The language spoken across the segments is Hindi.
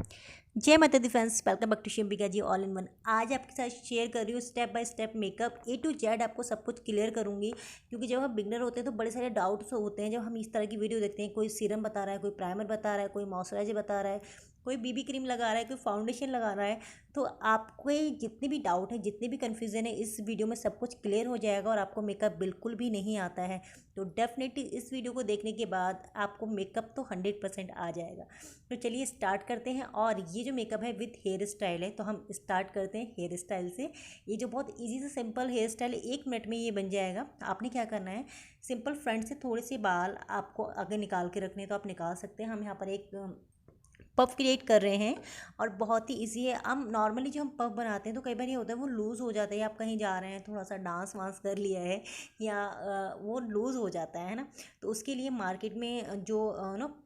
जय माता दी friends, welcome back to AMBIKA ji all in one. आज आपके साथ शेयर कर रही हूँ step by step makeup A to Z। आपको सब कुछ क्लियर करूँगी क्योंकि जब हम बिगनर होते हैं तो बड़े सारे डाउट्स होते हैं। जब हम इस तरह की वीडियो देखते हैं, कोई सीरम बता रहा है, कोई प्राइमर बता रहा है, कोई मॉइस्चराइजर बता रहा है, कोई BB क्रीम लगा रहा है, कोई फाउंडेशन लगा रहा है, तो आपको जितने भी डाउट है, जितने भी कन्फ्यूज़न है, इस वीडियो में सब कुछ क्लियर हो जाएगा और आपको मेकअप बिल्कुल भी नहीं आता है तो डेफिनेटली इस वीडियो को देखने के बाद आपको मेकअप तो 100% आ जाएगा। तो चलिए स्टार्ट करते हैं। और ये जो मेकअप है विथ हेयर स्टाइल है, तो हम स्टार्ट करते हैं हेयर स्टाइल से। ये जो बहुत इजी से सिंपल हेयर स्टाइल है, 1 मिनट में ये बन जाएगा। आपने क्या करना है, सिंपल फ्रंट से थोड़े से बाल आपको आगे निकाल के रखने, तो आप निकाल सकते हैं। हम यहाँ पर एक पफ क्रिएट कर रहे हैं और बहुत ही इजी है। हम नॉर्मली जो हम पफ बनाते हैं तो कई बार ये होता है वो लूज़ हो जाता है, या आप कहीं जा रहे हैं, थोड़ा सा डांस वांस कर लिया है या वो लूज़ हो जाता है ना, तो उसके लिए मार्केट में जो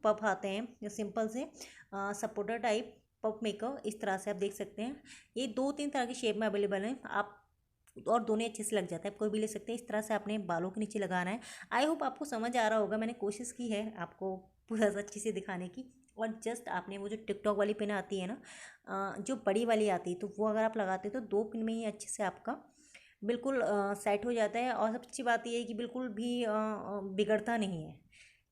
पफ आते हैं सिंपल से सपोर्टर टाइप पफ मेकर, इस तरह से आप देख सकते हैं। ये 2-3 तरह के शेप में अवेलेबल हैं, आप और दोनों अच्छे से लग जाता है, कोई भी ले सकते हैं। इस तरह से आपने बालों के नीचे लगाना है। आई होप आपको समझ आ रहा होगा, मैंने कोशिश की है आपको पूरा अच्छे से दिखाने की। और जस्ट आपने वो जो टिकटॉक वाली पिन आती है ना, जो बड़ी वाली आती है, तो वो अगर आप लगाते हैं तो 2 पिन में ही अच्छे से आपका बिल्कुल सेट हो जाता है। और सबसे अच्छी बात ये है कि बिल्कुल भी बिगड़ता नहीं है।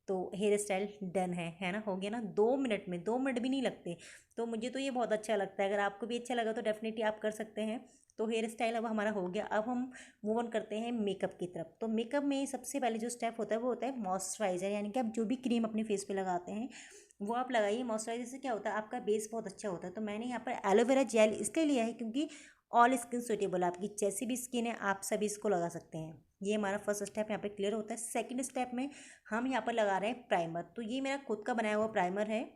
तो हेयर स्टाइल डन है ना, हो गया ना 2 मिनट में, 2 मिनट भी नहीं लगते। तो मुझे तो ये बहुत अच्छा लगता है। अगर आपको भी अच्छा लगा तो डेफिनेटली आप कर सकते हैं। तो हेयर स्टाइल अब हमारा हो गया। अब हम मूव ऑन करते हैं मेकअप की तरफ। तो मेकअप में सबसे पहले जो स्टेप होता है वो होता है मॉइस्चराइज़र, यानी कि आप जो भी क्रीम अपने फेस पे लगाते हैं वो आप लगाइए। मॉइस्चराइज़र से क्या होता है, आपका बेस बहुत अच्छा होता है। तो मैंने यहाँ पर एलोवेरा जेल इसलिए लिया है क्योंकि ऑल स्किन सुटेबल, आपकी जैसी भी स्किन है आप सभी इसको लगा सकते हैं। ये हमारा फर्स्ट स्टेप यहाँ पे क्लियर होता है। सेकंड स्टेप में हम यहाँ पर लगा रहे हैं प्राइमर। तो ये मेरा खुद का बनाया हुआ प्राइमर है।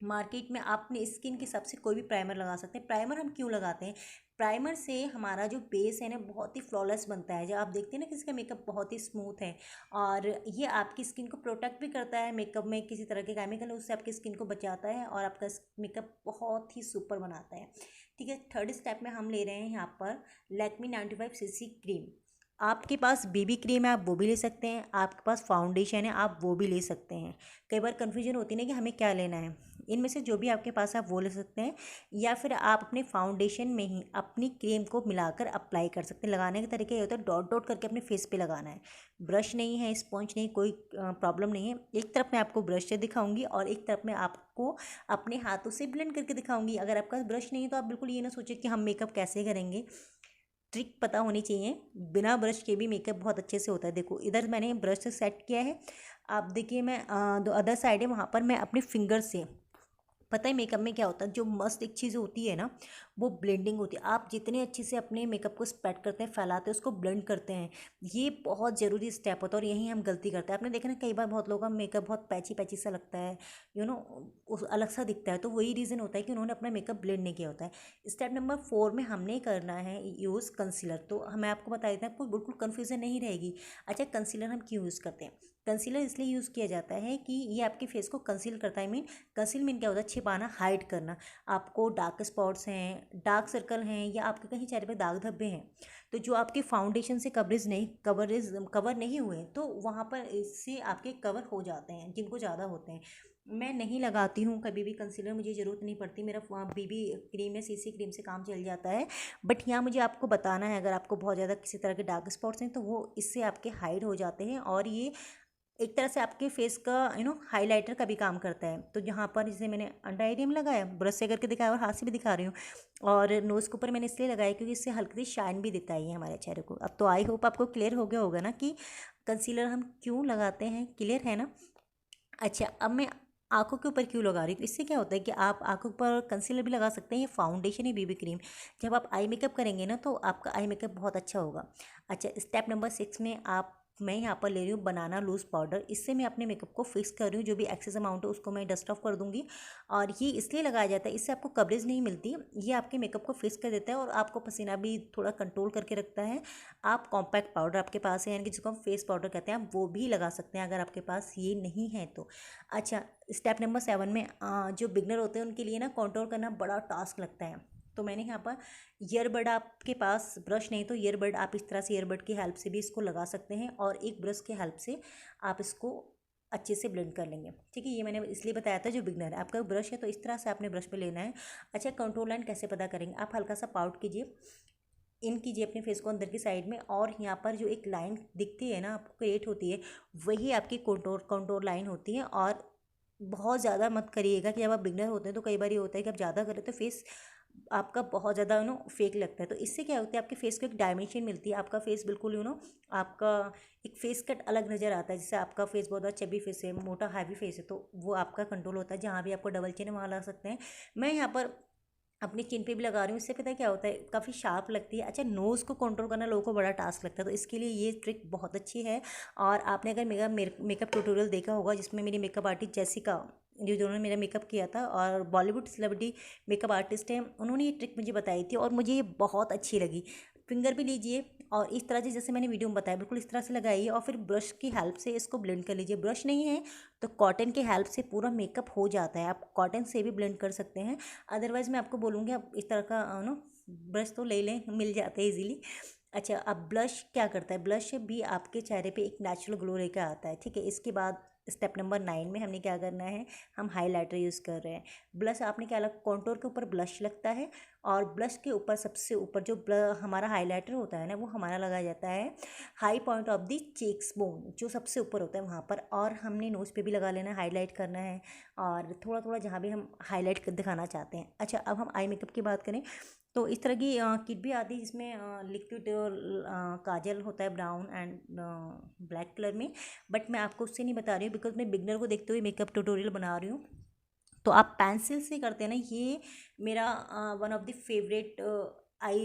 मार्केट में आप अपनी स्किन के हिसाब से कोई भी प्राइमर लगा सकते हैं। प्राइमर हम क्यों लगाते हैं, प्राइमर से हमारा जो बेस है ना बहुत ही फ्लॉलेस बनता है। जब आप देखते हैं ना किसी का मेकअप बहुत ही स्मूथ है, और ये आपकी स्किन को प्रोटेक्ट भी करता है। मेकअप में किसी तरह के केमिकल उससे आपकी स्किन को बचाता है और आपका मेकअप बहुत ही सुपर बनाता है। ठीक है, थर्ड स्टेप में हम ले रहे हैं यहाँ पर लैक्मे 95cc क्रीम। आपके पास BB क्रीम है, आप वो भी ले सकते हैं। आपके पास फाउंडेशन है, आप वो भी ले सकते हैं। कई बार कन्फ्यूजन होती है ना कि हमें क्या लेना है, इनमें से जो भी आपके पास है आप वो ले सकते हैं। या फिर आप अपने फाउंडेशन में ही अपनी क्रीम को मिलाकर अप्लाई कर सकते हैं। लगाने का तरीका ये होता है, डॉट डॉट करके अपने फेस पे लगाना है। ब्रश नहीं है, स्पॉन्ज नहीं, कोई प्रॉब्लम नहीं है। एक तरफ मैं आपको ब्रश से दिखाऊंगी और एक तरफ मैं आपको अपने हाथों से ब्लेंड करके दिखाऊंगी। अगर आपके पास ब्रश नहीं है तो आप बिल्कुल ये ना सोचें कि हम मेकअप कैसे करेंगे। ट्रिक पता होनी चाहिए, बिना ब्रश के भी मेकअप बहुत अच्छे से होता है। देखो इधर मैंने ब्रश से सेट किया है, आप देखिए। मैं जो अदर साइड है वहाँ पर मैं अपने फिंगर से, पता है मेकअप में क्या होता है, जो मस्त एक चीज़ होती है ना वो ब्लेंडिंग होती है। आप जितने अच्छे से अपने मेकअप को स्प्रेड करते हैं, फैलाते हैं, उसको ब्लेंड करते हैं, ये बहुत ज़रूरी स्टेप होता है। और यही हम गलती करते हैं। आपने देखा ना कई बार बहुत लोगों का मेकअप बहुत पैची पैची सा लगता है, उस अलग सा दिखता है, तो वही रीज़न होता है कि उन्होंने अपना मेकअप ब्लेंड नहीं किया होता है। स्टेप नंबर 4 में हमने करना है यूज़ कंसीलर। तो मैं आपको बता देता हूँ, आपको बिल्कुल कन्फ्यूज़न नहीं रहेगी। अच्छा, कंसीलर हम क्यों यूज़ करते हैं, कंसीलर इसलिए यूज़ किया जाता है कि ये आपके फेस को कंसील करता है। कंसील मीन क्या होता है, छिपाना, हाइड करना। आपको डार्क स्पॉट्स हैं, डार्क सर्कल हैं, या आपके कहीं चेहरे पे दाग धब्बे हैं, तो जो आपके फाउंडेशन से कवर नहीं हुए, तो वहाँ पर इससे आपके कवर हो जाते हैं, जिनको ज़्यादा होते हैं। मैं नहीं लगाती हूँ कभी भी कंसीलर, मुझे ज़रूरत नहीं पड़ती। मेरा BB क्रीम या CC क्रीम से काम चल जाता है। बट यहाँ मुझे आपको बताना है, अगर आपको बहुत ज़्यादा किसी तरह के डार्क स्पॉट्स हैं तो वो इससे आपके हाइड हो जाते हैं, और ये एक तरह से आपके फेस का हाइलाइटर का भी काम करता है। तो जहाँ पर जैसे मैंने अंडर आई में लगाया, ब्रश से करके दिखाया और हाथ से भी दिखा रही हूँ, और नोज़ के ऊपर मैंने इसलिए लगाया क्योंकि इससे हल्की सी शाइन भी देता है हमारे चेहरे को। अब तो आई होप आपको क्लियर हो गया होगा ना कि कंसीलर हम क्यों लगाते हैं, क्लियर है ना। अच्छा, अब मैं आँखों के ऊपर क्यों लगा रही हूँ, इससे क्या होता है कि आप आँखों पर कंसीलर भी लगा सकते हैं, ये फाउंडेशन है BB क्रीम। जब आप आई मेकअप करेंगे ना तो आपका आई मेकअप बहुत अच्छा होगा। अच्छा, स्टेप नंबर 6 में मैं यहाँ पर ले रही हूँ बनाना लूज़ पाउडर। इससे मैं अपने मेकअप को फिक्स कर रही हूँ, जो भी एक्सेस अमाउंट है उसको मैं डस्ट ऑफ कर दूँगी। और ये इसलिए लगाया जाता है, इससे आपको कवरेज नहीं मिलती, ये आपके मेकअप को फिक्स कर देता है और आपको पसीना भी थोड़ा कंट्रोल करके रखता है। आप कॉम्पैक्ट पाउडर आपके पास है, यानी कि जिसको हम फेस पाउडर कहते हैं, आप वो भी लगा सकते हैं अगर आपके पास ये नहीं है तो। अच्छा, स्टेप नंबर 7 में जो बिगनर होते हैं उनके लिए ना कॉन्टोर करना बड़ा टास्क लगता है। तो मैंने यहाँ पर ईयरबड, आपके पास ब्रश नहीं तो ईयरबड, आप इस तरह से ईयरबड की हेल्प से भी इसको लगा सकते हैं, और एक ब्रश की हेल्प से आप इसको अच्छे से ब्लेंड कर लेंगे। ठीक है, ये मैंने इसलिए बताया था जो बिगनर है। आपका ब्रश है तो इस तरह से आपने ब्रश पे लेना है। अच्छा, कंटूर लाइन कैसे पता करेंगे, आप हल्का सा पाउट कीजिए, इन कीजिए अपने फेस को अंदर की साइड में, और यहाँ पर जो एक लाइन दिखती है ना आपको क्रिएट होती है, वही आपकी कंटूर लाइन होती है। और बहुत ज़्यादा मत करिएगा कि जब आप बिगनर होते हैं तो कई बार ये होता है कि आप ज़्यादा करें तो फेस आपका बहुत ज़्यादा फेक लगता है। तो इससे क्या होता है, आपके फेस को एक डायमेंशन मिलती है, आपका फेस बिल्कुल आपका एक फेस कट अलग नज़र आता है। जैसे आपका फेस बहुत ज़्यादा चबी फेस है, मोटा हैवी फेस है, तो वो आपका कंट्रोल होता है। जहाँ भी आपको डबल चिन है वहाँ ला सकते हैं। मैं यहाँ पर अपनी चिन पे भी लगा रही हूँ, इससे पता है क्या होता है, काफ़ी शार्प लगती है। अच्छा, नोज़ को कंट्रोल करना लोगों को बड़ा टास्क लगता है, तो इसके लिए ये ट्रिक बहुत अच्छी है। और आपने अगर मेरा मेकअप ट्यूटोरियल देखा होगा जिसमें मेरी मेकअप आर्टिस्ट जेसिका, जो जिन्होंने मेरा मेकअप किया था और बॉलीवुड सेलिब्रिटी मेकअप आर्टिस्ट हैं, उन्होंने ये ट्रिक मुझे बताई थी और मुझे ये बहुत अच्छी लगी। फिंगर भी लीजिए और इस तरह से जैसे मैंने वीडियो में बताया बिल्कुल इस तरह से लगाइए, और फिर ब्रश की हेल्प से इसको ब्लेंड कर लीजिए। ब्रश नहीं है तो कॉटन के हेल्प से पूरा मेकअप हो जाता है, आप कॉटन से भी ब्लेंड कर सकते हैं। अदरवाइज़ मैं आपको बोलूँगी आप इस तरह का ब्रश तो ले लें, मिल जाता है इजीली। अच्छा, अब ब्लश क्या करता है, ब्लश भी आपके चेहरे पे एक नेचुरल ग्लो लेकर आता है। ठीक है, इसके बाद स्टेप नंबर 9 में हमने क्या करना है, हम हाइलाइटर यूज़ कर रहे हैं। ब्लश आपने क्या लगा, कॉन्टोर के ऊपर ब्लश लगता है, और ब्लश के ऊपर सबसे ऊपर जो हमारा हाइलाइटर होता है ना, वो हमारा लगाया जाता है high point of the cheeks bone, जो सबसे ऊपर होता है वहाँ पर। और हमने नोज़ पे भी लगा लेना है, हाईलाइट करना है, और थोड़ा थोड़ा जहाँ भी हम हाईलाइट दिखाना चाहते हैं। अच्छा, अब हम आई मेकअप की बात करें तो इस तरह की किट भी आती है जिसमें लिक्विड काजल होता है ब्राउन एंड ब्लैक कलर में, बट मैं आपको उससे नहीं बता रही हूँ बिकॉज मैं बिगनर को देखते हुए मेकअप ट्यूटोरियल बना रही हूँ। तो आप पेंसिल से करते हैं ना, ये मेरा one of the favourite I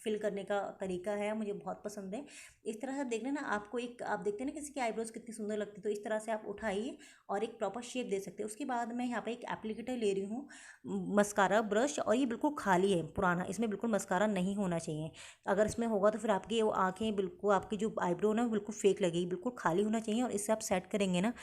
fill करने का तरीका है, मुझे बहुत पसंद है। इस तरह से देख लें ना, आपको एक आप देखते हैं ना किसी की आईब्रोज कितनी सुंदर लगती है, तो इस तरह से आप उठाइए और एक प्रॉपर शेप दे सकते हैं। उसके बाद मैं यहाँ पे एक एप्लीकेटर ले रही हूँ, मस्कारा ब्रश, और ये बिल्कुल खाली है पुराना, इसमें बिल्कुल मस्कारा नहीं होना चाहिए। अगर इसमें होगा तो फिर आपकी वो आँखें बिल्कुल, आपकी जो आईब्रो ना बिल्कुल फेक लगेगी, बिल्कुल खाली होना चाहिए। और इससे आप सेट करेंगे ना,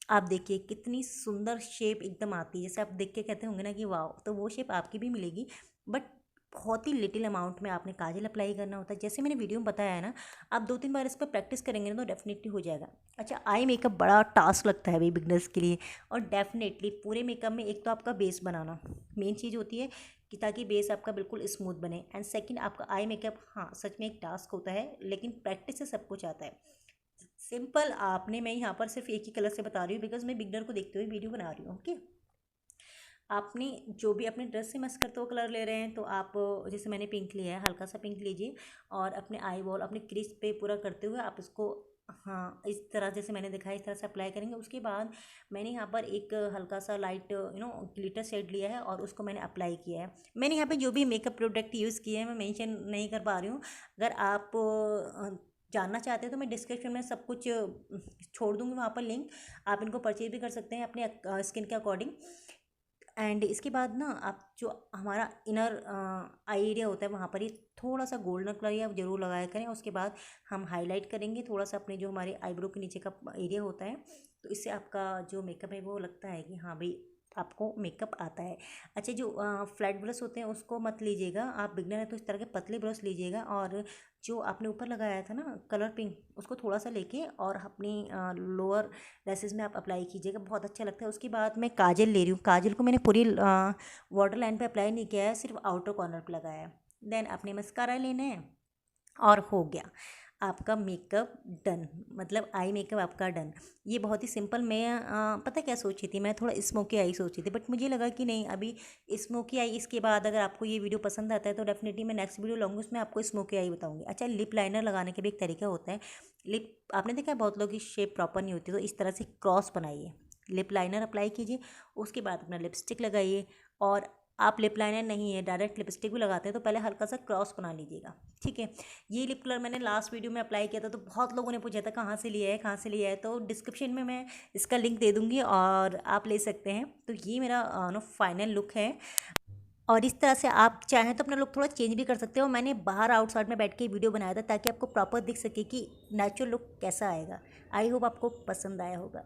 आप देखिए कितनी सुंदर शेप एकदम आती है, जैसे आप देख के कहते होंगे ना कि वाह, तो वो शेप आपकी भी मिलेगी। बट बहुत ही लिटिल अमाउंट में आपने काजल अप्लाई करना होता है, जैसे मैंने वीडियो में बताया है ना। आप 2-3 बार इस पर प्रैक्टिस करेंगे ना तो डेफिनेटली हो जाएगा। अच्छा, आई मेकअप बड़ा टास्क लगता है भाई बिगनर्स के लिए, और डेफिनेटली पूरे मेकअप में एक तो आपका बेस बनाना मेन चीज़ होती है कि ताकि बेस आपका बिल्कुल स्मूथ बने, एंड सेकंड आपका आई मेकअप, हाँ सच में एक टास्क होता है, लेकिन प्रैक्टिस से सब कुछ आता है। सिंपल आपने, मैं यहाँ पर सिर्फ एक ही कलर से बता रही हूँ बिकॉज मैं बिगनर को देखते हुए वीडियो बना रही हूँ। ओके, आपने जो भी अपने ड्रेस से मैच करते हो कलर ले रहे हैं, तो आप जैसे मैंने पिंक लिया है, हल्का सा पिंक लीजिए, और अपने आई बॉल अपने क्रीज पे पूरा करते हुए आप इसको, हाँ इस तरह जैसे मैंने दिखाया इस तरह से अप्लाई करेंगे। उसके बाद मैंने यहाँ पर एक हल्का सा लाइट ग्लिटर शेड लिया है और उसको मैंने अप्लाई किया है। मैंने यहाँ पे जो भी मेकअप प्रोडक्ट यूज़ किए हैं मैं मेंशन नहीं कर पा रही हूँ, अगर आप जानना चाहते हैं तो मैं डिस्क्रिप्शन में सब कुछ छोड़ दूँगी वहाँ पर लिंक, आप इनको परचेज भी कर सकते हैं अपने स्किन के अकॉर्डिंग। एंड इसके बाद ना आप जो हमारा इनर आई एरिया होता है वहाँ पर ही थोड़ा सा गोल्डन कलर या जरूर लगाया करें। उसके बाद हम हाईलाइट करेंगे थोड़ा सा अपने जो हमारे आईब्रो के नीचे का एरिया होता है, तो इससे आपका जो मेकअप है वो लगता है कि हाँ भाई आपको मेकअप आता है। अच्छा, जो फ्लैट ब्रश होते हैं उसको मत लीजिएगा, आप बिगनर है तो इस तरह के पतले ब्रश लीजिएगा, और जो आपने ऊपर लगाया था ना कलर पिंक, उसको थोड़ा सा लेके और अपनी लोअर लैसेस में आप अप्लाई कीजिएगा, बहुत अच्छा लगता है। उसके बाद मैं काजल ले रही हूँ, काजल को मैंने पूरी वाटर लाइन पे अप्लाई नहीं किया है, सिर्फ आउटर कॉर्नर पे लगाया है। देन अपने मस्कारा लेना है और हो गया आपका मेकअप डन, मतलब आई मेकअप आपका डन। ये बहुत ही सिंपल, मैं पता क्या सोची थी, मैं थोड़ा स्मोकी आई सोची थी, बट मुझे लगा कि नहीं अभी स्मोकी आई, इसके बाद अगर आपको ये वीडियो पसंद आता है तो डेफिनेटली मैं नेक्स्ट वीडियो लाऊंगी, उसमें आपको स्मोकी आई बताऊंगी। अच्छा, लिप लाइनर लगाने का भी एक तरीका होता है। लिप आपने देखा है बहुत लोगों की शेप प्रॉपर नहीं होती, तो इस तरह से क्रॉस बनाइए, लिप लाइनर अप्लाई कीजिए, उसके बाद अपना लिपस्टिक लगाइए। और आप लिप लाइनर नहीं है डायरेक्ट लिपस्टिक भी लगाते हैं तो पहले हल्का सा क्रॉस बना लीजिएगा। ठीक है, ये लिप कलर मैंने लास्ट वीडियो में अप्लाई किया था, तो बहुत लोगों ने पूछा था कहाँ से लिया है कहाँ से लिया है, तो डिस्क्रिप्शन में मैं इसका लिंक दे दूँगी और आप ले सकते हैं। तो ये मेरा फाइनल लुक है, और इस तरह से आप चाहें तो अपना लुक थोड़ा चेंज भी कर सकते हो। मैंने बाहर आउटसाइड में बैठ के वीडियो बनाया था ताकि आपको प्रॉपर दिख सके कि नेचुरल लुक कैसा आएगा। आई होप आपको पसंद आया होगा।